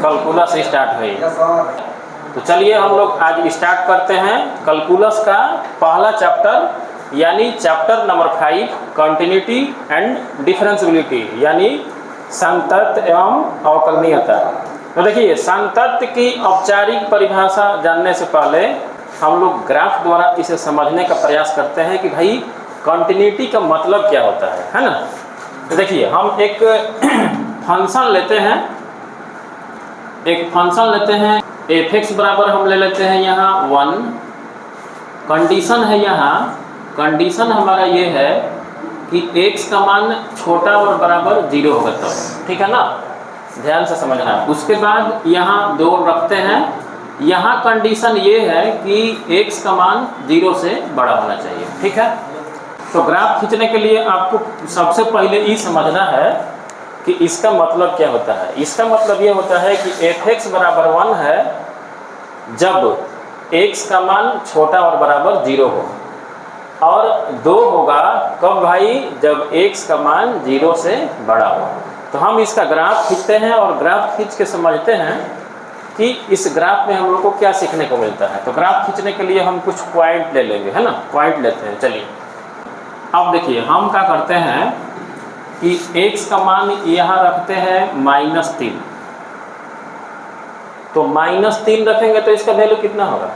Calculus start हुई। तो चलिए हम लोग आज स्टार्ट करते हैं कैलकुलस का पहला चैप्टर यानी chapter number 5 continuity and differentiability यानी संतत्व एवं अवकलनीयता। तो देखिए संतत्व की औपचारिक परिभाषा जानने से पहले हम लोग ग्राफ द्वारा इसे समझने का प्रयास करते हैं कि भाई कंटिन्यूटी का मतलब क्या होता है ना। तो देखिए हम एक फंक्शन लेते हैं, f(x) बराबर हम ले लेते हैं यहाँ 1। कंडीशन है यहाँ, कंडीशन हमारा ये है कि x का मान छोटा और बराबर 0 होगा तब, ठीक है ना, ध्यान से समझना। उसके बाद यहाँ 2 रखते हैं, यहाँ कंडीशन ये है कि x का मान 0 से बड़ा होना चाहिए, ठीक है। तो ग्राफ खींचने के लिए आपको सबसे पहले ये समझना है कि इसका मतलब क्या होता है। इसका मतलब ये होता है कि f(x) बराबर 1 है जब x का मान छोटा और बराबर 0 हो, और 2 होगा कब भाई, जब x का मान 0 से बड़ा हो। तो हम इसका ग्राफ खींचते हैं और ग्राफ खींच के समझते हैं कि इस ग्राफ में हम लोग को क्या सीखने को मिलता है। तो ग्राफ खींचने के लिए हम कुछ पॉइंट ले लेंगे, है ना, पॉइंट लेते हैं। चलिए अब देखिए हम क्या करते हैं कि x का मान यहाँ रखते हैं -3। तो -3 रखेंगे तो इसका वैल्यू कितना होगा,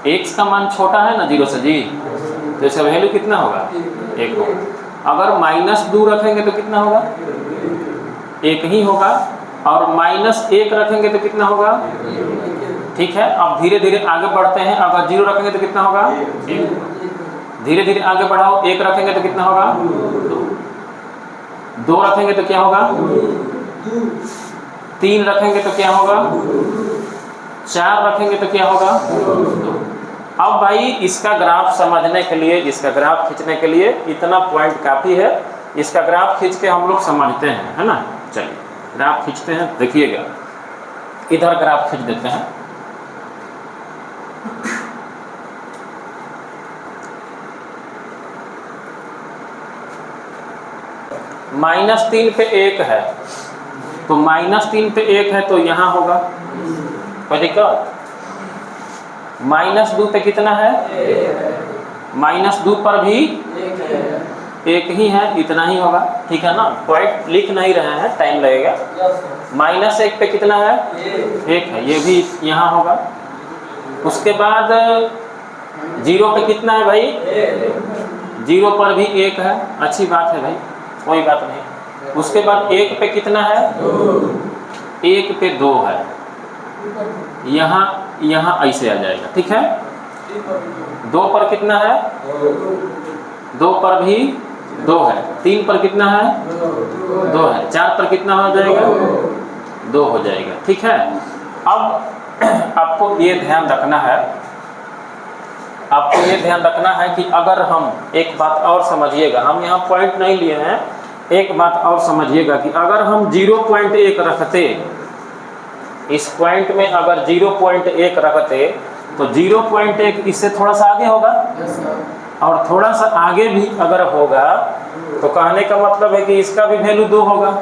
x का मान छोटा है ना 0 से जी, तो इसका वैल्यू कितना होगा 1 होगा। अगर -2 रखेंगे तो कितना होगा 1 ही होगा, और -1 रखेंगे तो कितना होगा, ठीक है। अब धीरे धीरे आगे बढ़ते हैं, अगर 0 रखेंगे तो कितना होगा 1, धीरे धीरे आगे बढ़ाओ, 1 रखेंगे तो कितना होगा 2 रखेंगे तो क्या होगा 3 रखेंगे तो क्या होगा 4 रखेंगे तो क्या होगा 2। अब भाई इसका ग्राफ समझने के लिए, इसका ग्राफ खींचने के लिए इतना पॉइंट काफ़ी है। इसका ग्राफ खींच के हम लोग समझते हैं, है ना। चलिए ग्राफ खींचते हैं, देखिएगा इधर ग्राफ खींच देते हैं। -3 पे 1 है, तो -3 पे 1 है तो यहाँ होगा, कोई दिक्कत। -2 पे कितना है, -2 पर भी 1 ही है, इतना ही होगा, ठीक है ना। पॉइंट लिख नहीं रहे हैं, टाइम लगेगा। -1 पे कितना है 1 है, ये भी यहाँ होगा। उसके बाद 0 पे कितना है भाई, 0 पर भी 1 है, अच्छी बात है भाई, कोई बात नहीं। उसके बाद 1 पे कितना है 1 पे 2 है, यहाँ ऐसे आ जाएगा, ठीक है। 2 पर कितना है 2 पर भी 2 है, 3 पर कितना है 2 है, 4 पर कितना हो जाएगा 2 हो जाएगा, ठीक है। अब आपको ये ध्यान रखना है, आपको ये ध्यान रखना है कि अगर हम एक बात और समझिएगा, हम यहाँ पॉइंट नहीं लिए हैं, एक बात और समझिएगा कि अगर हम 0.1 रखते, इस पॉइंट में अगर 0.1 रखते तो 0.1 इससे थोड़ा सा आगे होगा, और थोड़ा सा आगे भी अगर होगा तो कहने का मतलब है कि इसका भी वैल्यू 2 होगा,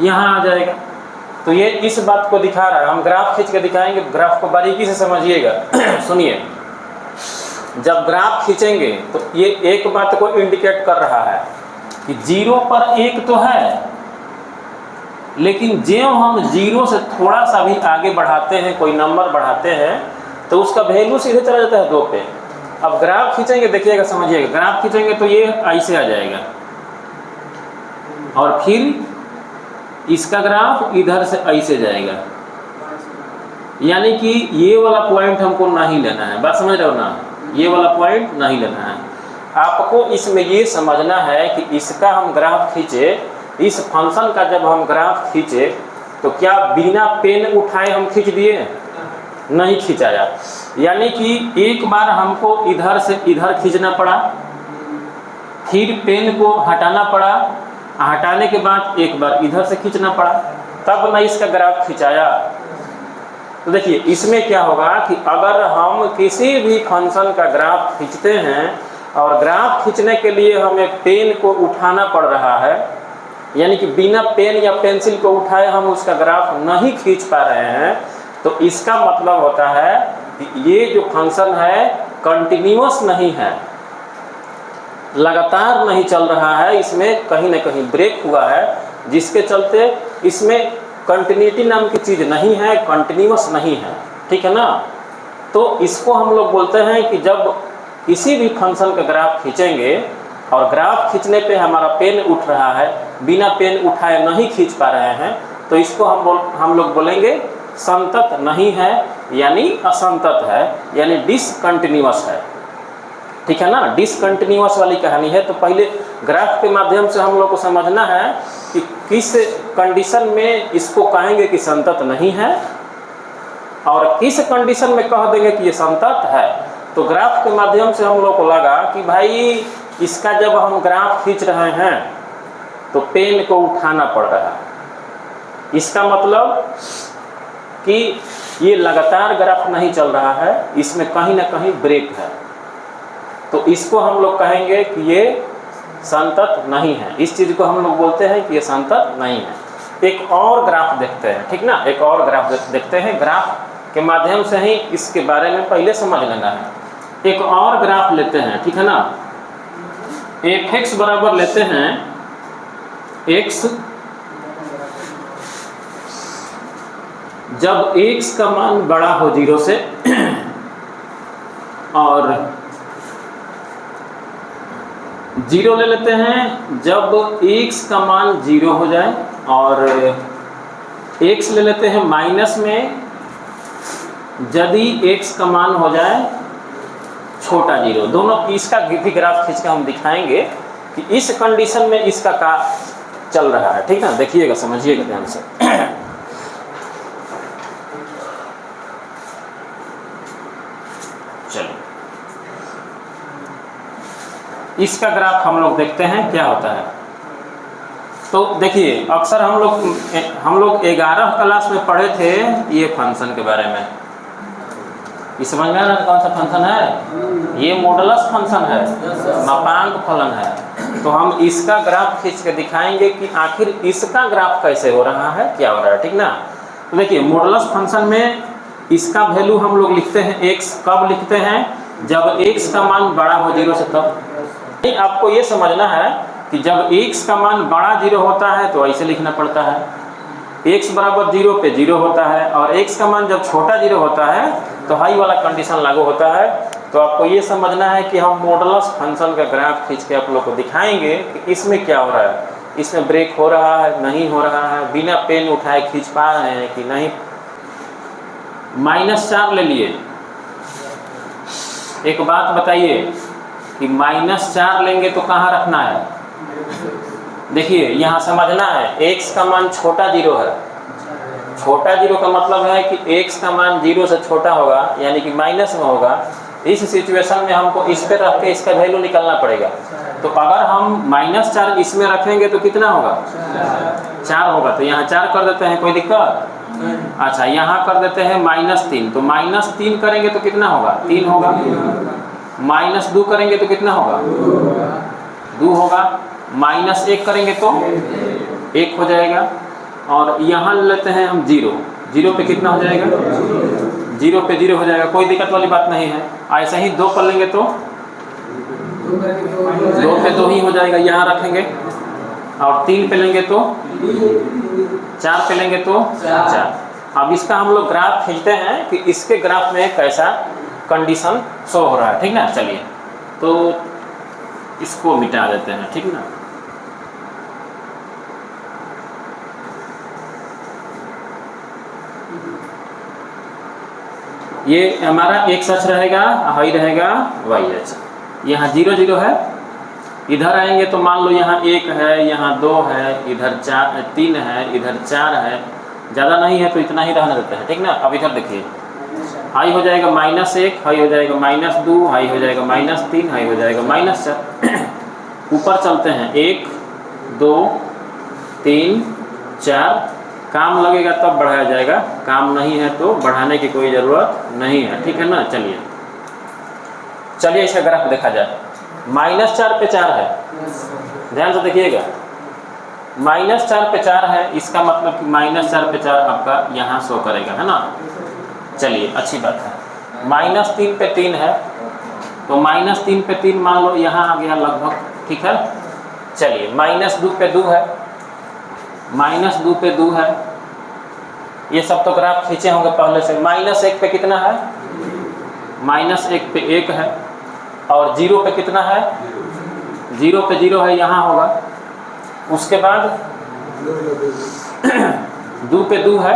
यहाँ आ जाएगा। तो ये इस बात को दिखा रहा है, हम ग्राफ खींच के दिखाएंगे, ग्राफ को बारीकी से समझिएगा। सुनिए, जब ग्राफ खींचेंगे तो ये एक बात को इंडिकेट कर रहा है कि 0 पर 1 तो है, लेकिन जब हम 0 से थोड़ा सा भी आगे बढ़ाते हैं, कोई नंबर बढ़ाते हैं, तो उसका वैल्यू सीधे चला जाता है 2 पे। अब ग्राफ खींचेंगे, देखिएगा, समझिएगा, ग्राफ खींचेंगे तो ये ऐसे आ जाएगा, और फिर इसका ग्राफ इधर से ऐसे जाएगा, यानी कि ये वाला पॉइंट हमको नहीं लेना है, बात समझ रहे हो ना, ये वाला पॉइंट नहीं लेना है। आपको इसमें ये समझना है कि इसका हम ग्राफ खींचे, इस फंक्शन का जब हम ग्राफ खींचे तो क्या बिना पेन उठाए हम खींच दिए, नहीं खिंचाया। यानी कि एक बार हमको इधर से इधर खींचना पड़ा, फिर पेन को हटाना पड़ा, हटाने के बाद एक बार इधर से खींचना पड़ा, तब मैं इसका ग्राफ खिंचाया। तो देखिए इसमें क्या होगा कि अगर हम किसी भी फंक्शन का ग्राफ खींचते हैं और ग्राफ खींचने के लिए हमें पेन को उठाना पड़ रहा है, यानी कि बिना पेन या पेंसिल को उठाए हम उसका ग्राफ नहीं खींच पा रहे हैं, तो इसका मतलब होता है कि ये जो फंक्शन है कंटिन्यूअस नहीं है, लगातार नहीं चल रहा है, इसमें कहीं ना कहीं ब्रेक हुआ है, जिसके चलते इसमें कंटिन्यूटी नाम की चीज़ नहीं है, कंटिन्यूअस नहीं है। ठीक है ना। तो इसको हम लोग बोलते हैं कि जब किसी भी फंक्शन का ग्राफ खींचेंगे और ग्राफ खींचने पे हमारा पेन उठ रहा है, बिना पेन उठाए नहीं खींच पा रहे हैं, तो इसको हम लोग बोलेंगे संतत नहीं है, यानी असंतत है, यानी डिसकंटिन्यूअस है। ठीक है ना। डिसकंटिन्यूअस वाली कहानी है। तो पहले ग्राफ के माध्यम से हम लोग को समझना है कि किस कंडीशन में इसको कहेंगे कि संतत नहीं है और किस कंडीशन में कह देंगे कि ये संतत है। तो ग्राफ के माध्यम से हम लोग को लगा कि भाई इसका जब हम ग्राफ खींच रहे हैं तो पेन को उठाना पड़ रहा है, इसका मतलब कि ये लगातार ग्राफ नहीं चल रहा है, इसमें कहीं ना कहीं ब्रेक है, तो इसको हम लोग कहेंगे कि ये संतत नहीं है। इस चीज़ को हम लोग बोलते हैं कि ये संतत नहीं है। एक और ग्राफ देखते हैं, ठीक ना। एक और ग्राफ देखते हैं, ग्राफ के माध्यम से ही इसके बारे में पहले समझ लेना है। एक और ग्राफ लेते हैं, ठीक है ना। f(x) बराबर लेते हैं x, जब x का मान बड़ा हो 0 से और 0 ले लेते हैं जब x का मान 0 हो जाए, और x ले लेते हैं माइनस में यदि x का मान हो जाए छोटा 0। दोनों इसका भी ग्राफ खींच के हम दिखाएंगे कि इस कंडीशन में इसका क्या चल रहा है। ठीक है ना। देखिएगा, समझिएगा ध्यान से। चलिए इसका ग्राफ हम लोग देखते हैं क्या होता है। तो देखिए, अक्सर हम लोग 11 क्लास में पढ़े थे ये फंक्शन के बारे में। ये समझ में आ रहा है कौन सा फंक्शन है? ये मॉडुलस फंक्शन है, मापांक फलन है। तो हम इसका ग्राफ खींच के दिखाएंगे कि आखिर इसका ग्राफ कैसे हो रहा है, क्या हो रहा है। ठीक ना। तो देखिए, मॉडुलस फंक्शन में इसका वैल्यू हम लोग लिखते हैं x। कब लिखते हैं? जब x का मान बड़ा हो 0 से तब। आपको ये समझना है कि जब x का मान बड़ा 0 होता है तो ऐसे लिखना पड़ता है, x बराबर 0 पे 0 होता है, और x का मान जब छोटा 0 होता है तो हाई वाला कंडीशन लागू होता है। तो आपको ये समझना है कि हम मॉडुलस फंक्शन का ग्राफ खींच के आप लोग को दिखाएंगे कि इसमें क्या हो रहा है, इसमें ब्रेक हो रहा है नहीं हो रहा है, बिना पेन उठाए खींच पा रहे हैं कि नहीं। -4 ले लिए। एक बात बताइए कि -4 लेंगे तो कहाँ रखना है? देखिए, यहाँ समझना है x का मान छोटा 0 है। छोटा 0 का मतलब है कि x का मान 0 से छोटा होगा, यानी कि माइनस में होगा। इस सिचुएशन में हमको इस पे रख के इसका वैल्यू निकालना पड़ेगा। तो अगर हम -4 इसमें रखेंगे तो कितना होगा? 4 होगा। तो यहाँ 4 कर देते हैं, कोई दिक्कत? अच्छा, यहाँ कर देते हैं -3। तो -3 करेंगे तो कितना होगा? 3 होगा। -2 करेंगे तो कितना होगा? 2 होगा। -1 करेंगे तो 1 हो जाएगा। और यहाँ लेते हैं हम 0। 0 पे कितना हो जाएगा? 0 पे 0 हो जाएगा, कोई दिक्कत वाली बात नहीं है। ऐसे ही 2 कर लेंगे तो 2 पे 2 ही हो जाएगा, यहाँ रखेंगे। और 3 पे लेंगे तो 4 पे लेंगे तो 4। अब इसका हम लोग ग्राफ खींचते हैं कि इसके ग्राफ में कैसा कंडीशन शो हो रहा है। ठीक ना। चलिए, तो इसको मिटा देते हैं, ठीक ना। ये हमारा x अक्ष रहेगा, y रहेगा y अक्ष। यहाँ 0 0 है, इधर आएंगे तो मान लो यहाँ 1 है, यहाँ 2 है, इधर 3 है, इधर 4 है। ज़्यादा नहीं है तो इतना ही रहने देते हैं, ठीक ना। अब इधर देखिए, हाई हो जाएगा -1, हाई हो जाएगा -2, हाई हो जाएगा -3, हाई हो जाएगा -4। ऊपर चलते हैं, 1 2 3 4। काम लगेगा तब बढ़ाया जाएगा, काम नहीं है तो बढ़ाने की कोई ज़रूरत नहीं है, ठीक है ना। चलिए इसका ग्राफ देखा जाए। -4 पे 4 है, ध्यान से देखिएगा। -4 पे 4 है, इसका मतलब कि -4 पे 4 आपका यहाँ शो करेगा, है ना। चलिए अच्छी बात है। -3 पे 3 है, तो -3 पे 3 मान लो यहाँ आ गया लगभग, ठीक है। चलिए -2 पे 2 है, -2 पे 2 है, ये सब तो ग्राफ खींचे होंगे पहले से। -1 पे कितना है, -1 पे 1 है, और 0 पे कितना है, 0 पे 0 है, यहाँ होगा। उसके बाद 2 पे 2 है,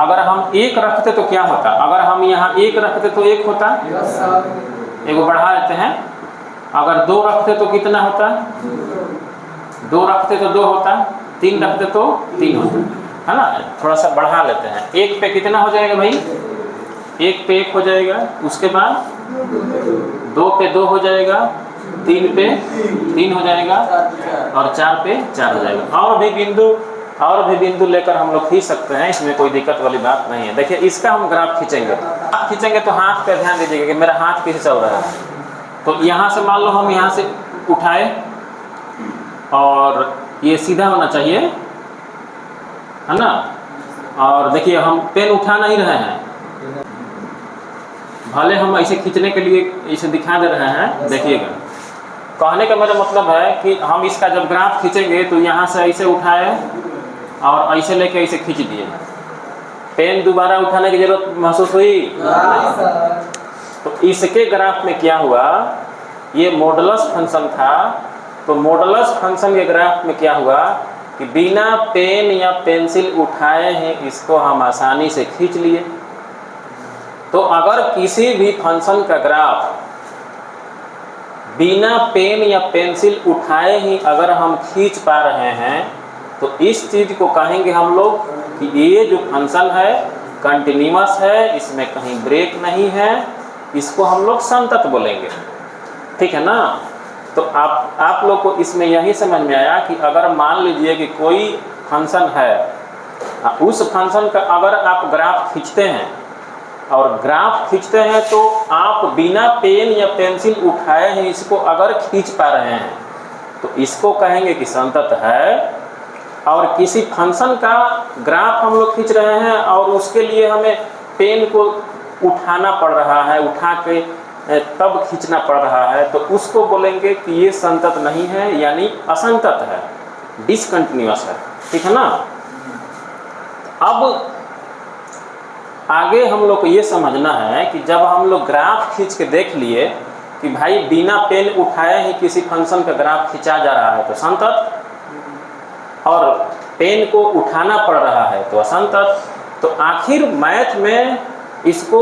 अगर हम 1 रखते तो क्या होता, अगर हम यहाँ 1 रखते तो 1 होता, एगो बढ़ा लेते हैं। अगर 2 रखते तो कितना होता, 2 रखते तो 2 होता, 3 रखते तो 3 होता, है ना। थोड़ा सा बढ़ा लेते हैं। 1 पे कितना हो जाएगा भाई, 1 पे 1 हो जाएगा। उसके बाद 2 पे 2 हो जाएगा, 3 पे 3 हो जाएगा, और 4 पे 4 हो जाएगा। और भी बिंदु लेकर हम लोग खींच सकते हैं, इसमें कोई दिक्कत वाली बात नहीं है। देखिए इसका हम ग्राफ खींचेंगे तो हाथ पे ध्यान दीजिएगा कि मेरा हाथ कैसे चल रहा है। तो यहाँ से मान लो हम यहाँ से उठाए, और ये सीधा होना चाहिए, है ना। और देखिए हम पेन उठा नहीं रहे हैं, भले हम ऐसे खींचने के लिए इसे दिखा दे रहे हैं। देखिएगा, कहने का मेरा मतलब है कि हम इसका जब ग्राफ खींचेंगे तो यहाँ से ऐसे उठाए और ऐसे लेके ऐसे खींच दिए। पेन दोबारा उठाने की जरूरत महसूस हुई? तो इसके ग्राफ में क्या हुआ, ये मॉडुलस फंक्शन था, तो मॉडुलस फंक्शन के ग्राफ में क्या हुआ कि बिना पेन या पेंसिल उठाए हैं इसको हम आसानी से खींच लिए। तो अगर किसी भी फंक्शन का ग्राफ बिना पेन या पेंसिल उठाए ही अगर हम खींच पा रहे हैं, तो इस चीज़ को कहेंगे हम लोग कि ये जो फंक्शन है कंटिन्यूअस है, इसमें कहीं ब्रेक नहीं है, इसको हम लोग संतत बोलेंगे, ठीक है ना। तो आप लोग को इसमें यही समझ में आया कि अगर मान लीजिए कि कोई फंक्शन है, उस फंक्शन का अगर आप ग्राफ खींचते हैं, और ग्राफ खींचते हैं तो आप बिना पेन या पेंसिल उठाए हैं इसको अगर खींच पा रहे हैं, तो इसको कहेंगे कि संतत है। और किसी फंक्शन का ग्राफ हम लोग खींच रहे हैं और उसके लिए हमें पेन को उठाना पड़ रहा है, उठा के तब खींचना पड़ रहा है, तो उसको बोलेंगे कि ये संतत नहीं है, यानी असंतत है, डिसकंटिन्यूअस है, ठीक है ना। अब आगे हम लोग को ये समझना है कि जब हम लोग ग्राफ खींच के देख लिए कि भाई बिना पेन उठाए ही किसी फंक्शन का ग्राफ खींचा जा रहा है तो संतत, और पेन को उठाना पड़ रहा है तो असंतत, तो आखिर मैथ में इसको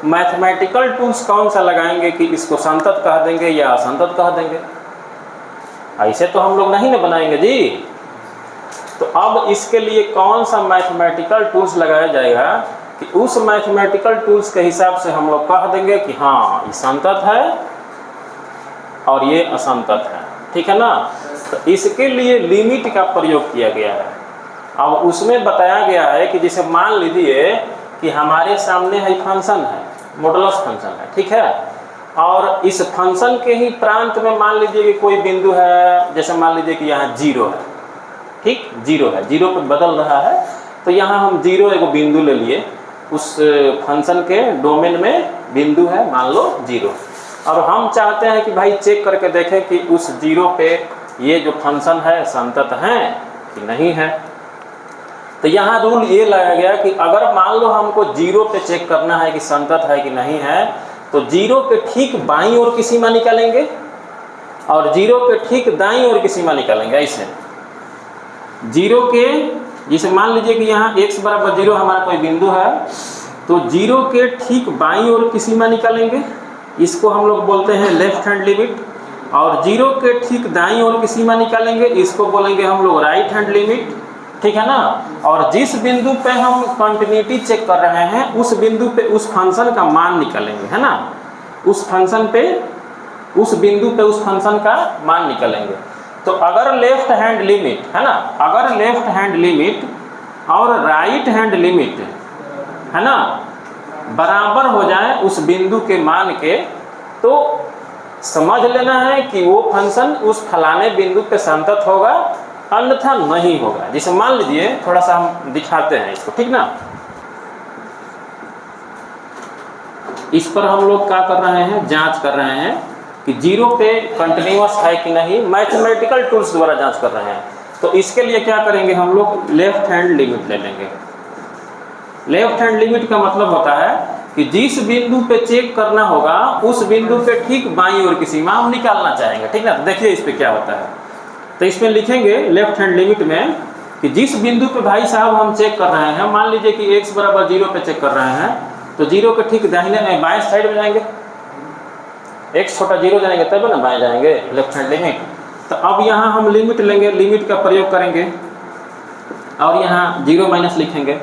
मैथमेटिकल टूल्स कौन सा लगाएंगे कि इसको संतत कह देंगे या असंतत कह देंगे? ऐसे तो हम लोग नहीं ना बनाएंगे जी। तो अब इसके लिए कौन सा मैथमेटिकल टूल्स लगाया जाएगा कि उस मैथमेटिकल टूल्स के हिसाब से हम लोग कह देंगे कि हाँ ये संतत है और ये असंतत है, ठीक है ना। तो इसके लिए लिमिट का प्रयोग किया गया है। अब उसमें बताया गया है कि जैसे मान लीजिए कि हमारे सामने है फंक्शन है, मॉडुलस फंक्शन है, ठीक है, और इस फंक्शन के ही प्रांत में मान लीजिए कि कोई बिंदु है, जैसे मान लीजिए कि यहाँ 0 है, ठीक, 0 है, 0 पर बदल रहा है, तो यहाँ हम 0 एगो बिंदु ले लिए, उस फंक्शन के डोमेन में बिंदु है मान लो 0, और हम चाहते हैं कि भाई चेक करके देखें कि उस 0 पे ये जो फंक्शन है संतत है कि नहीं है। तो यहाँ रूल ये लगाया गया कि अगर मान लो हमको 0 पे चेक करना है कि संतत है कि नहीं है, तो 0 के ठीक बाईं ओर की सीमा निकालेंगे और 0 के ठीक दाईं ओर की सीमा निकालेंगे। ऐसे 0 के, जैसे मान लीजिए कि यहाँ x बराबर 0 हमारा कोई बिंदु है, तो 0 के ठीक बाईं ओर की सीमा निकालेंगे, इसको हम लोग बोलते हैं लेफ्ट हैंड लिमिट, और 0 के ठीक दाईं ओर की सीमा निकालेंगे, इसको बोलेंगे हम लोग राइट हैंड लिमिट, ठीक है ना। और जिस बिंदु पे हम कंटिन्यूटी चेक कर रहे हैं उस बिंदु पे उस फंक्शन का मान निकालेंगे, है ना, उस फंक्शन पे, उस बिंदु पे उस फंक्शन का मान निकालेंगे। तो अगर लेफ्ट हैंड लिमिट, है ना, अगर लेफ्ट हैंड लिमिट और राइट हैंड लिमिट, है ना, बराबर हो जाए उस बिंदु के मान के, तो समझ लेना है कि वो फंक्शन उस फलाने बिंदु पे संतत होगा अन्यथा नहीं होगा। जैसे मान लीजिए, थोड़ा सा हम दिखाते हैं इसको, ठीक ना। इस पर हम लोग क्या कर रहे हैं, जांच कर रहे हैं कि जीरो पे कंटिन्यूअस है कि नहीं, मैथमेटिकल टूल्स द्वारा जांच कर रहे हैं। तो इसके लिए क्या करेंगे, हम लोग लेफ्ट हैंड लिमिट ले लेंगे। लेफ्ट हैंड लिमिट का मतलब होता है कि जिस बिंदु पे चेक करना होगा उस बिंदु पे ठीक बाईं ओर की सीमा हम निकालना चाहेंगे, ठीक ना। तो देखिए इस पे क्या होता है। तो इसमें लिखेंगे लेफ्ट हैंड लिमिट में कि जिस बिंदु पे भाई साहब हम चेक कर रहे हैं, मान लीजिए कि x बराबर 0 पे चेक कर रहे हैं, तो 0 के ठीक दाहिने बाएं साइड में जाएंगे। x छोटा 0 जाएंगे तब ना बाएं जाएंगे, लेफ्ट हैंड लिमिट। तो अब यहाँ हम लिमिट लेंगे, लिमिट का प्रयोग करेंगे और यहाँ 0 माइनस लिखेंगे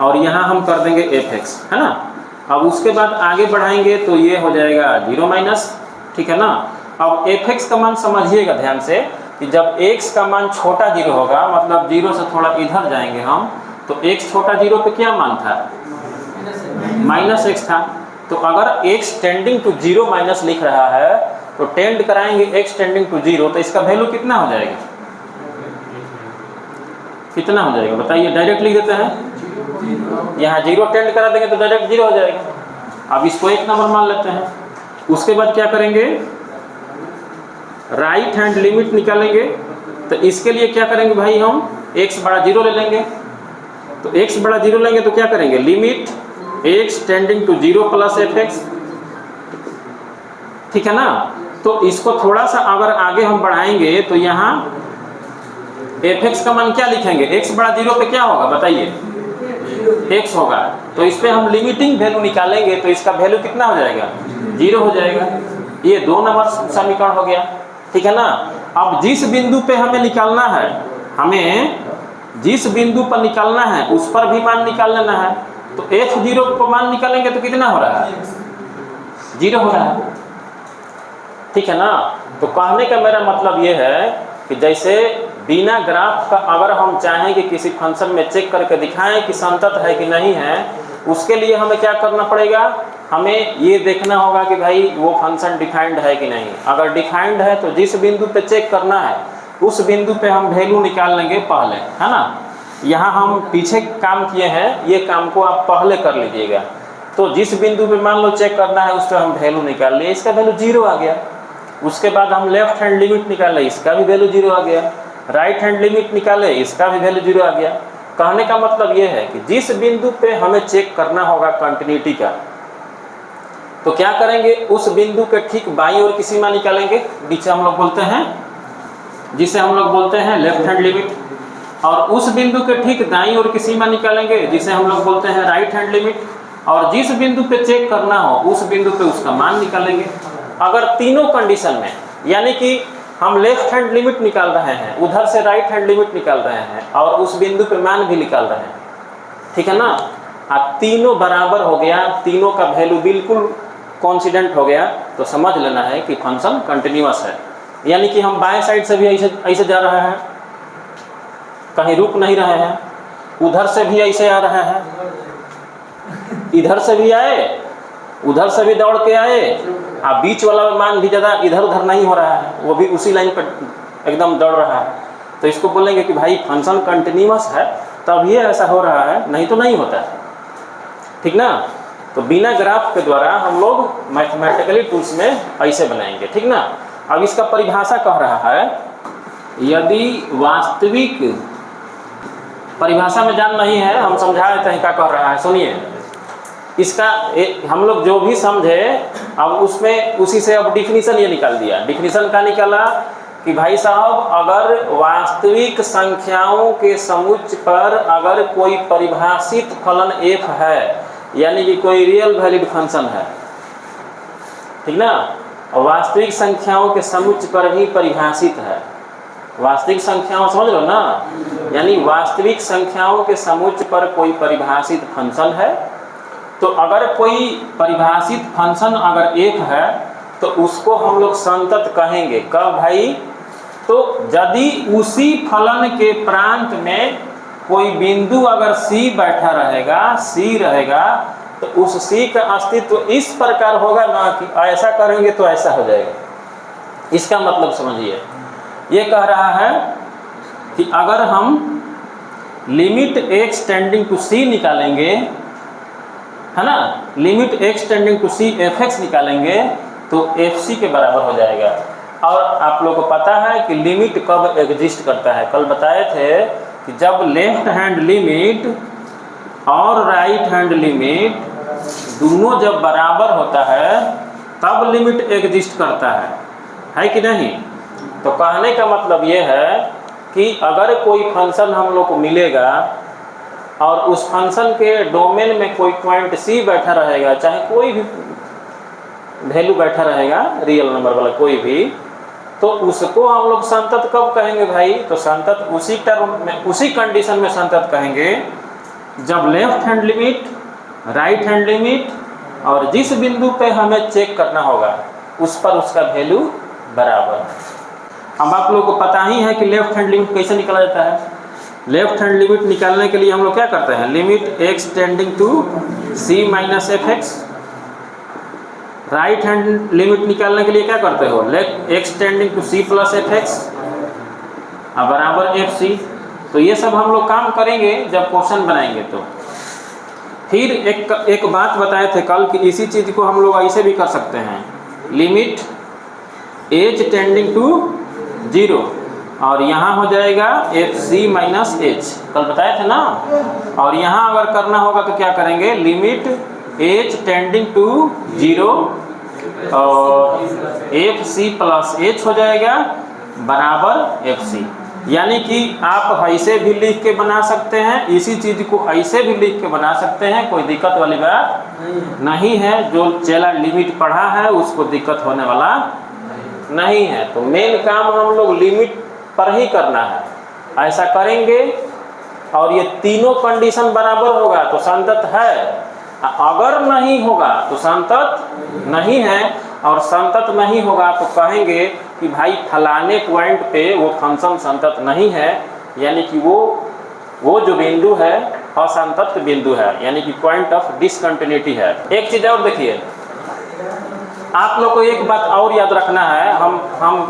और यहाँ हम कर देंगे fx, है ना। अब उसके बाद आगे बढ़ाएंगे तो ये हो जाएगा 0 माइनस, ठीक है ना। अब fx का मान समझिएगा ध्यान से कि जब x का मान छोटा 0 होगा, मतलब 0 से थोड़ा इधर जाएंगे हम, तो x छोटा 0 पे क्या मान था, माइनस x था। तो अगर x टेंडिंग टू 0 माइनस लिख रहा है तो टेंड कराएंगे x टेंडिंग टू 0, तो इसका वैल्यू कितना हो जाएगा, कितना हो जाएगा बताइए। डायरेक्ट लिख देते हैं, यहाँ 0 टेंड करा देंगे तो डायरेक्ट 0 हो जाएगा। अब इसको 1 नंबर मान लेते हैं। उसके बाद क्या करेंगे, राइट हैंड लिमिट निकालेंगे। तो इसके लिए क्या करेंगे भाई, हम x बड़ा 0 ले लेंगे। तो x बड़ा 0 लेंगे तो क्या करेंगे, limit x tending to 0 plus fx, ठीक है ना। तो इसको थोड़ा सा अगर आगे हम बढ़ाएंगे तो यहाँ fx का मान क्या लिखेंगे, x बड़ा 0 पे क्या होगा बताइए, x होगा। तो इस पे हम लिमिटिंग वैल्यू निकालेंगे तो इसका वैल्यू कितना हो जाएगा, 0 हो जाएगा। ये 2 नंबर समीकरण हो गया, ठीक है ना। अब जिस बिंदु पे हमें निकालना है, हमें जिस बिंदु पर निकालना है उस पर भी मान निकाल लेना है। तो f0 पर मान निकालेंगे तो कितना हो रहा है, 0 हो रहा है, ठीक है ना। तो कहने का मेरा मतलब ये है कि जैसे बिना ग्राफ का अगर हम चाहें कि किसी फंक्शन में चेक करके दिखाएं कि संतत है कि नहीं है, उसके लिए हमें क्या करना पड़ेगा, हमें ये देखना होगा कि भाई वो फंक्शन डिफाइंड है कि नहीं। अगर डिफाइंड है तो जिस बिंदु पे चेक करना है उस बिंदु पे हम वैल्यू निकाल लेंगे पहले, है ना। यहाँ हम पीछे काम किए हैं, ये काम को आप पहले कर लीजिएगा। तो जिस बिंदु पे मान लो चेक करना है उस पर हम वैल्यू निकाल लिए, इसका वैल्यू 0 आ गया। उसके बाद हम लेफ्ट हैंड लिमिट निकाले, इसका भी वैल्यू 0 आ गया। राइट हैंड लिमिट निकाले, इसका भी वैल्यू 0 आ गया। कहने का मतलब ये है कि जिस बिंदु पे हमें चेक करना होगा कंटिन्यूटी का, तो क्या करेंगे, उस बिंदु के ठीक बाईं ओर की सीमा निकालेंगे, जिसे हम लोग बोलते हैं लेफ्ट हैंड लिमिट। और उस बिंदु के ठीक दाईं ओर की सीमा निकालेंगे, जिसे हम लोग बोलते हैं राइट हैंड लिमिट। और जिस बिंदु पे चेक करना हो उस बिंदु पे उसका मान निकालेंगे। अगर तीनों कंडीशन में, यानी कि हम लेफ्ट हैंड लिमिट निकाल रहे हैं, उधर से राइट हैंड लिमिट निकाल रहे हैं और उस बिंदु पे मान भी निकाल रहे हैं, ठीक है ना। अब तीनों बराबर हो गया, तीनों का वैल्यू बिल्कुल कॉन्सिडेंट हो गया, तो समझ लेना है कि फंक्शन कंटिन्यूअस है। यानी कि हम बाएं साइड से भी ऐसे जा रहे हैं, कहीं रुक नहीं रहे हैं, उधर से भी ऐसे आ रहे हैं, इधर से भी आए, उधर से भी दौड़ के आए, और बीच वाला मान भी ज़्यादा इधर उधर नहीं हो रहा है, वो भी उसी लाइन पर एकदम दौड़ रहा है। तो इसको बोलेंगे कि भाई फंक्शन कंटिन्यूअस है, तब ये ऐसा हो रहा है, नहीं तो नहीं होता है, ठीक ना। तो बिना ग्राफ के द्वारा हम लोग मैथमेटिकली टूल्स में ऐसे बनाएंगे, ठीक ना। अब इसका परिभाषा कह रहा है, यदि वास्तविक, परिभाषा में जान नहीं है, हम समझा देते हैं क्या कह रहा है, सुनिए। इसका हम लोग जो भी समझे, अब उसमें उसी से अब डिफिनीशन ये निकाल दिया। डिफिनीशन का निकाला कि भाई साहब, अगर वास्तविक संख्याओं के समुच्चय पर अगर कोई परिभाषित फलन f है, यानी कि कोई रियल वैलिड फंक्शन है, ठीक ना। वास्तविक संख्याओं के समुच्चय पर ही परिभाषित है। वास्तविक संख्याओं समझ लो ना, यानी वास्तविक संख्याओं के समुच्चय पर कोई परिभाषित फंक्शन है। तो अगर कोई परिभाषित फंक्शन अगर एक है तो उसको हम लोग संतत कहेंगे। कब भाई, तो यदि उसी फलन के प्रांत में कोई बिंदु अगर C बैठा रहेगा, C रहेगा, तो उस C का अस्तित्व इस प्रकार होगा ना कि ऐसा करेंगे तो ऐसा हो जाएगा। इसका मतलब समझिए, ये कह रहा है कि अगर हम limit x tending to c निकालेंगे, है ना, limit x tending to c fx निकालेंगे तो fc के बराबर हो जाएगा। और आप लोगों को पता है कि लिमिट कब एग्जिस्ट करता है, कल बताए थे कि जब लेफ्ट हैंड लिमिट और राइट हैंड लिमिट दोनों जब बराबर होता है तब लिमिट एग्जिस्ट करता है कि नहीं। तो कहने का मतलब ये है कि अगर कोई फंक्शन हम लोग को मिलेगा और उस फंक्शन के डोमेन में कोई पॉइंट c बैठा रहेगा, चाहे कोई भी वैल्यू बैठा रहेगा रियल नंबर वाला कोई भी, तो उसको हम लोग संतत कब कहेंगे भाई? तो संतत उसी टर्म में, उसी कंडीशन में संतत कहेंगे जब left hand limit, right hand limit और जिस बिंदु पे हमें चेक करना होगा उस पर उसका वैल्यू बराबर। अब आप लोगों को पता ही है कि लेफ्ट हैंड लिमिट कैसे निकाला जाता है। लेफ्ट हैंड लिमिट निकालने के लिए हम लोग क्या करते हैं? Limit x tending to c minus f x. Right hand limit निकालने के लिए क्या करते हो? x tending to c plus f x बराबर एफ सी। तो ये सब हम लोग काम करेंगे जब क्वेश्चन बनाएंगे। तो फिर एक बात बताए थे कल कि इसी चीज़ को हम लोग ऐसे भी कर सकते हैं, लिमिट h टेंडिंग टू 0 और यहाँ हो जाएगा एफ सी माइनस एच, कल बताए थे ना। और यहाँ अगर करना होगा तो क्या करेंगे? लिमिट h टेंडिंग टू 0 और एफ सी प्लस एच हो जाएगा बराबर एफ सी। यानी कि आप ऐसे भी लिख के बना सकते हैं, इसी चीज़ को ऐसे भी लिख के बना सकते हैं, कोई दिक्कत वाली बात नहीं है। जो चेला लिमिट पढ़ा है उसको दिक्कत होने वाला नहीं है। तो मेन काम हम लोग लिमिट पर ही करना है, ऐसा करेंगे और ये तीनों कंडीशन बराबर होगा तो संतत है, अगर नहीं होगा तो संतत नहीं है। और संतत नहीं होगा तो कहेंगे कि भाई फलाने पॉइंट पे वो फंक्शन संतत नहीं है, यानी कि वो जो बिंदु है असंतत बिंदु है, यानी कि पॉइंट ऑफ डिसकंटिन्यूटी है। एक चीज़ और देखिए, आप लोग को एक बात और याद रखना है। हम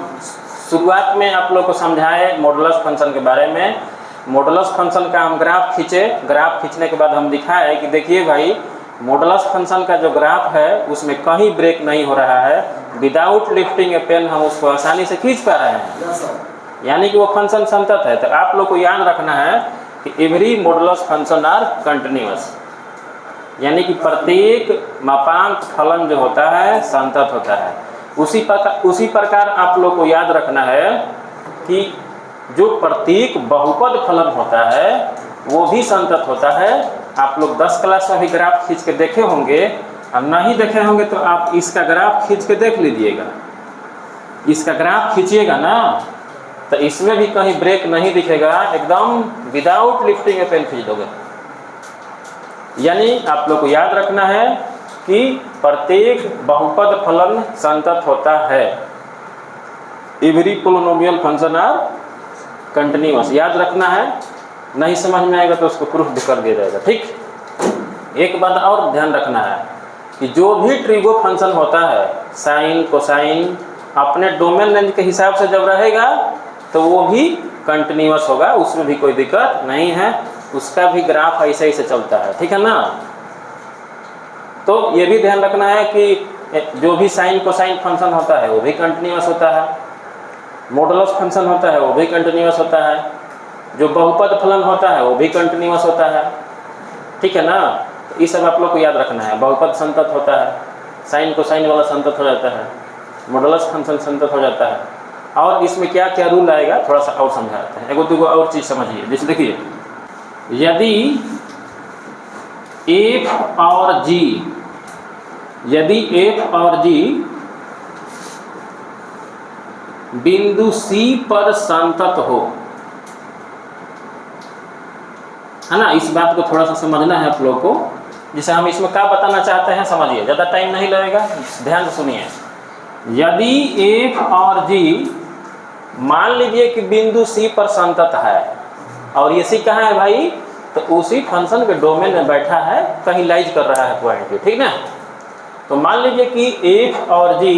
शुरुआत में आप लोग को समझाए मॉडुलस फंक्शन के बारे में। मॉडुलस फंक्शन का हम ग्राफ खींचे, ग्राफ खींचने के बाद हम दिखाए कि देखिए भाई मॉडुलस फंक्शन का जो ग्राफ है उसमें कहीं ब्रेक नहीं हो रहा है, विदाउट लिफ्टिंग ए पेन हम उसको आसानी से खींच पा रहे हैं, यानी कि वो फंक्शन संतत है। तो आप लोग को याद रखना है कि every modulus function are continuous, यानी कि प्रत्येक मापांक फलन जो होता है संतत होता है। उसी प्रकार आप लोग को याद रखना है कि जो प्रत्येक बहुपद फलन होता है वो भी संतत होता है। आप लोग 10 क्लास में भी ग्राफ खींच के देखे होंगे, और नहीं देखे होंगे तो आप इसका ग्राफ खींच के देख लीजिएगा। इसका ग्राफ खींचिएगा ना तो इसमें भी कहीं ब्रेक नहीं दिखेगा, एकदम विदाउट लिफ्टिंग ए पेन खींच दोगे। यानी आप लोग को याद रखना है कि प्रत्येक बहुपद फलन संतत होता है। Every polynomial function are continuous, याद रखना है। नहीं समझ में आएगा तो उसको प्रूफ भी कर दिया जाएगा, ठीक। एक बात और ध्यान रखना है कि जो भी ट्रिगो फंक्शन होता है, साइन कोसाइन, अपने डोमेन रेंज के हिसाब से जब रहेगा तो वो भी कंटिन्यूअस होगा, उसमें भी कोई दिक्कत नहीं है। उसका भी ग्राफ ऐसे ही से चलता है, ठीक है ना। तो ये भी ध्यान रखना है कि जो भी साइन कोसाइन फंक्शन होता है वो भी कंटिन्यूअस होता है, मॉडुलस फंक्शन होता है वो भी कंटिन्यूअस होता है, जो बहुपद फलन होता है वो भी कंटिन्यूअस होता है, ठीक है ना। तो ये सब आप लोग को याद रखना है। बहुपद संतत होता है, साइन कोसाइन वाला संतत हो जाता है, मॉडुलस फंक्शन संतत हो जाता है। और इसमें क्या क्या रूल आएगा थोड़ा सा और समझाते हैं। एगो दूगो और चीज़ समझिए, जैसे देखिए यदि f और g, यदि f और g बिंदु C पर संतत हो, है ना। इस बात को थोड़ा सा समझना है आप लोगों को। जैसे हम इसमें क्या बताना चाहते हैं समझिए, ज़्यादा टाइम नहीं लगेगा, ध्यान से सुनिए। यदि f और g मान लीजिए कि बिंदु C पर संतत है और ये C कहाँ है भाई? तो उसी फंक्शन के डोमेन में बैठा है, कहीं लाइज कर रहा है पॉइंट पे, ठीक ना। तो मान लीजिए कि f और g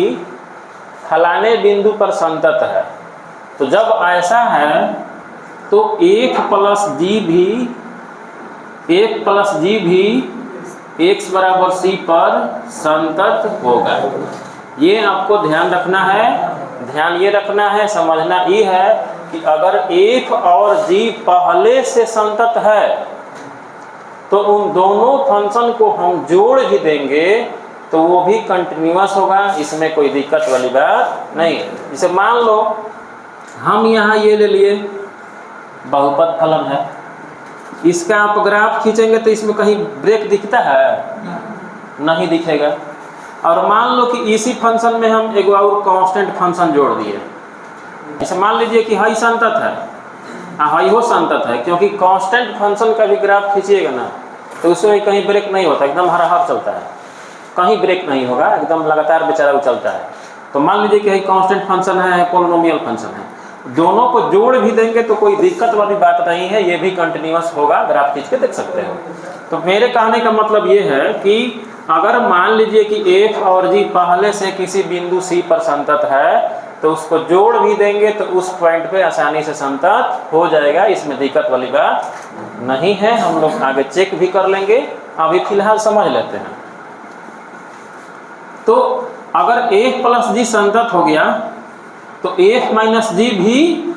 फलाने बिंदु पर संतत है। तो जब ऐसा है तो 1 प्लस जी भी x बराबर c पर संतत होगा। ये आपको ध्यान रखना है, ध्यान ये रखना है, समझना ये है कि अगर f और g पहले से संतत है तो उन दोनों फंक्शन को हम जोड़ ही देंगे तो वो भी कंटिन्यूअस होगा, इसमें कोई दिक्कत वाली बात नहीं। जैसे मान लो हम यहाँ ये ले लिए बहुपद फलन है, इसका आप ग्राफ खींचेंगे तो इसमें कहीं ब्रेक दिखता है? नहीं दिखेगा। और मान लो कि इसी फंक्शन में हम एक और कांस्टेंट फंक्शन जोड़ दिए, जैसे मान लीजिए कि हाई संतत है, हाई हो संतत है, क्योंकि कांस्टेंट फंक्शन का भी ग्राफ खींचिएगा ना तो उसमें कहीं ब्रेक नहीं होता, एकदम हर चलता है, कहीं ब्रेक नहीं होगा, एकदम लगातार बेचारा वो चलता है। तो मान लीजिए कि कांस्टेंट फंक्शन है, पोलिनोमियल फंक्शन है, दोनों को जोड़ भी देंगे तो कोई दिक्कत वाली बात नहीं है, ये भी कंटिन्यूअस होगा, ग्राफ खींच के देख सकते हो। तो मेरे कहने का मतलब ये है कि अगर मान लीजिए कि f और g पहले से किसी बिंदु c पर संतत है तो उसको जोड़ भी देंगे तो उस पॉइंट पे आसानी से संतत हो जाएगा, इसमें दिक्कत वाली बात नहीं है। हम लोग आगे चेक भी कर लेंगे, अभी फिलहाल समझ लेते हैं। तो अगर f प्लस g संतत हो गया तो f माइनस g भी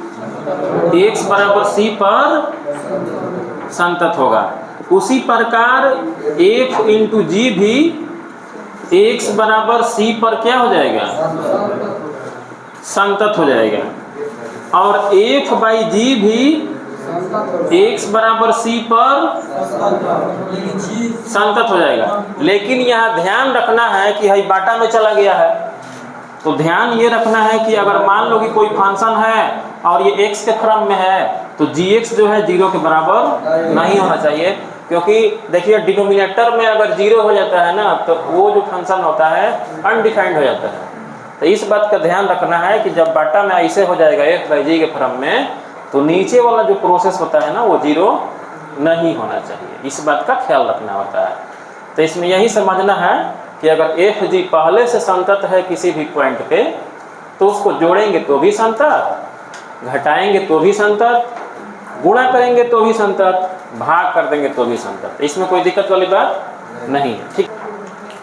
x बराबर c पर संतत होगा। उसी प्रकार f इंटू g भी x बराबर c पर क्या हो जाएगा? संतत हो जाएगा। और f बाई g भी x बराबर c पर संतत हो जाएगा। लेकिन यहाँ ध्यान रखना है कि हाई बाटा में चला गया है, तो ध्यान ये रखना है कि अगर मान लो कि कोई फंक्शन है और ये x के क्रम में है तो gx जो है 0 के बराबर नहीं होना चाहिए, क्योंकि देखिए डिनोमिनेटर में अगर 0 हो जाता है ना तो वो जो फंक्शन होता है अनडिफाइंड हो जाता है। तो इस बात का ध्यान रखना है कि जब बाटा में ऐसे हो जाएगा f बाई जी के क्रम में तो नीचे वाला जो प्रोसेस होता है ना वो 0 नहीं होना चाहिए, इस बात का ख्याल रखना होता है। तो इसमें यही समझना है कि अगर f g पहले से संतत है किसी भी पॉइंट पे तो उसको जोड़ेंगे तो भी संतत, घटाएंगे तो भी संतत, गुणा करेंगे तो भी संतत, भाग कर देंगे तो भी संतत, इसमें कोई दिक्कत वाली बात नहीं है। ठीक,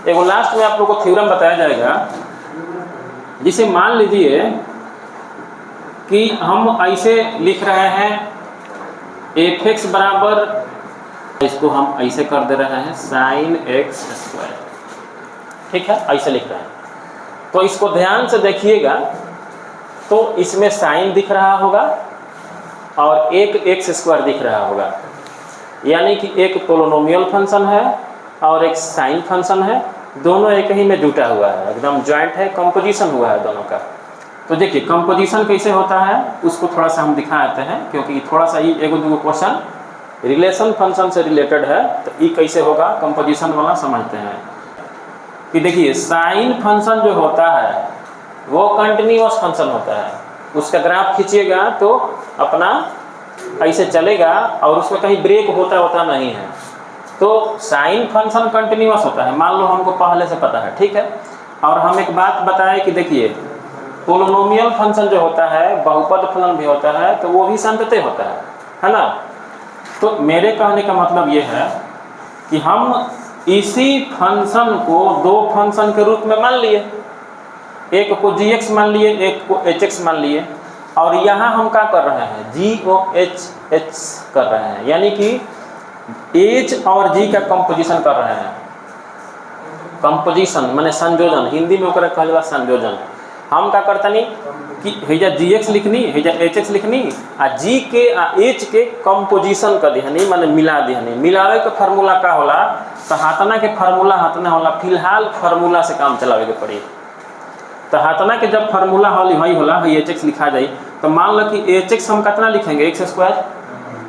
एक लास्ट में आप लोगों को थ्योरम बताया जाएगा, जिसे मान लीजिए कि हम ऐसे लिख रहे हैं f(x) बराबर, इसको हम ऐसे कर दे रहे हैं sin x², ठीक है, ऐसे लिख रहे हैं। तो इसको ध्यान से देखिएगा तो इसमें साइन दिख रहा होगा और एक x² दिख रहा होगा, यानी कि एक पोलिनोमियल फंक्शन है और एक साइन फंक्शन है, दोनों एक ही में जुटा हुआ है, एकदम जॉइंट है, कंपोजिशन हुआ है दोनों का। तो देखिए कंपोजिशन कैसे होता है उसको थोड़ा सा हम दिखाते हैं, क्योंकि थोड़ा सा ये एगो दूगो क्वेश्चन रिलेशन फंक्शन से रिलेटेड है, तो ये कैसे होगा कंपोजिशन वाला समझते हैं। कि देखिए साइन फंक्शन जो होता है वो कंटिन्यूअस फंक्शन होता है, उसका ग्राफ खींचिएगा तो अपना ऐसे चलेगा और उसमें कहीं ब्रेक होता नहीं है। तो साइन फंक्शन कंटिन्यूअस होता है, मान लो हमको पहले से पता है, ठीक है। और हम एक बात बताएं कि देखिए पोलिनोमियल फंक्शन जो होता है, बहुपद फलन भी होता है, तो वो भी संतत होता है ना। तो मेरे कहने का मतलब ये है कि हम इसी फंक्शन को दो फंक्शन के रूप में मान लिए, एक को gx मान लिए, एक को hx मान लिए, और यहाँ हम क्या कर रहे हैं g(o)(h) कर रहे हैं, यानी कि h और g का कंपोजिशन कर रहे हैं। कंपोजिशन माने संयोजन, हिंदी में ओकरा कहल जाला संयोजन। हम क्या करता नहीं कि हेजा gx लिखनी, हेजा hx लिखनी, आ g के आ h के कंपोजिशन कर दिहनी, माने मिला दिहनी। मिलावे के फार्मूला का होला, तो हाथना के फार्मूला हाथना होला, फिलहाल फार्मूला से काम चलावे के पड़ी। तो हाथना के जब फार्मूला होला hx लिखा जाए, तो मान लो कि hx हम कितना लिखेंगे x²,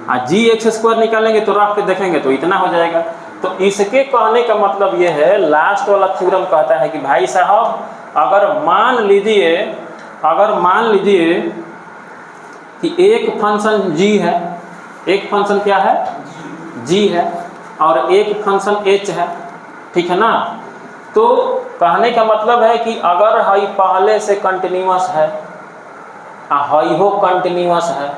आ gx² निकालेंगे तो रख के देखेंगे तो इतना हो जाएगा। तो इसके कहने का मतलब ये है, लास्ट वाला थ्योरम कहता है कि भाई साहब अगर मान लीजिए कि एक फंक्शन g है, एक फंक्शन क्या है g है, और एक फंक्शन h है, ठीक है ना। तो कहने का मतलब है कि अगर हाई पहले से कंटिन्यूअस है, हाई हो कंटिन्यूअस है,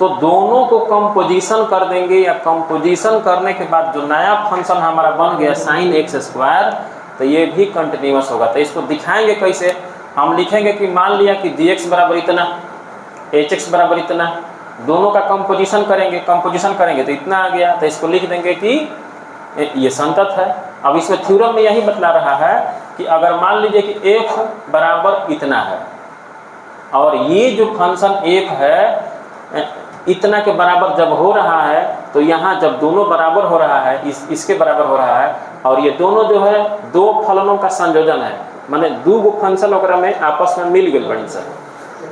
तो दोनों को कंपोजिशन कर देंगे, या कंपोजिशन करने के बाद जो नया फंक्शन हमारा बन गया साइन एक्स स्क्वायर, तो ये भी कंटिन्यूअस होगा। तो इसको दिखाएंगे कैसे, हम लिखेंगे कि मान लिया कि जी एक्स बराबर इतना, एच एक्स बराबर इतना, दोनों का कंपोजिशन करेंगे तो इतना आ गया। तो इसको लिख देंगे कि ये संतत है। अब इसमें थ्योरम में यही बतला रहा है कि अगर मान लीजिए कि एफ बराबर इतना है और ये जो फंक्शन एफ है इतना के बराबर जब हो रहा है, तो यहाँ जब दोनों बराबर हो रहा है, इसके बराबर हो रहा है, और ये दोनों जो है दो फलनों का संयोजन है, माने दो गो फंक्शन ओकरा में आपस में मिल गए बड़ी सन।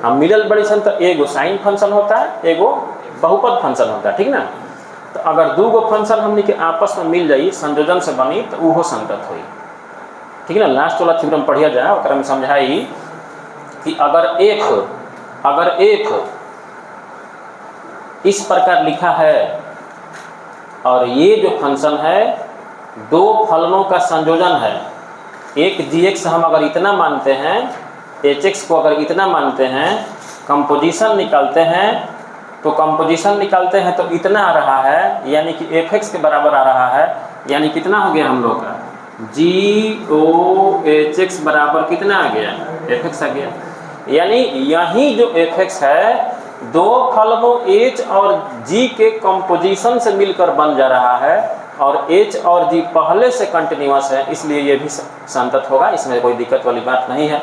हम मिलल बड़ी सन तो एगो साइन फंक्शन होता है, एगो बहुपद फंक्शन होता है, ठीक ना। तो अगर दो गो फंक्शन हमने के आपस में मिल जाई, संयोजन से बनी, तो वो संतत हुई, ठीक है ना। लास्ट वाला थ्योरम पढ़िया जाए, ओकरा में समझाई कि अगर एफ इस प्रकार लिखा है और ये जो फंक्शन है दो फलनों का संयोजन है, एक जी एक्स हम अगर इतना मानते हैं, एच एक्स को अगर इतना मानते हैं, कंपोजिशन निकालते हैं तो इतना आ रहा है, यानी कि एफ एक्स के बराबर आ रहा है, यानी कितना हो गया हम लोग का जी ओ एच एक्स बराबर कितना आ गया, एफ एक्स आ गया। यानी यही जो एफ एक्स है दो फलनों एच और जी के कंपोजिशन से मिलकर बन जा रहा है, और एच और जी पहले से कंटिन्यूअस है, इसलिए ये भी संतत होगा, इसमें कोई दिक्कत वाली बात नहीं है।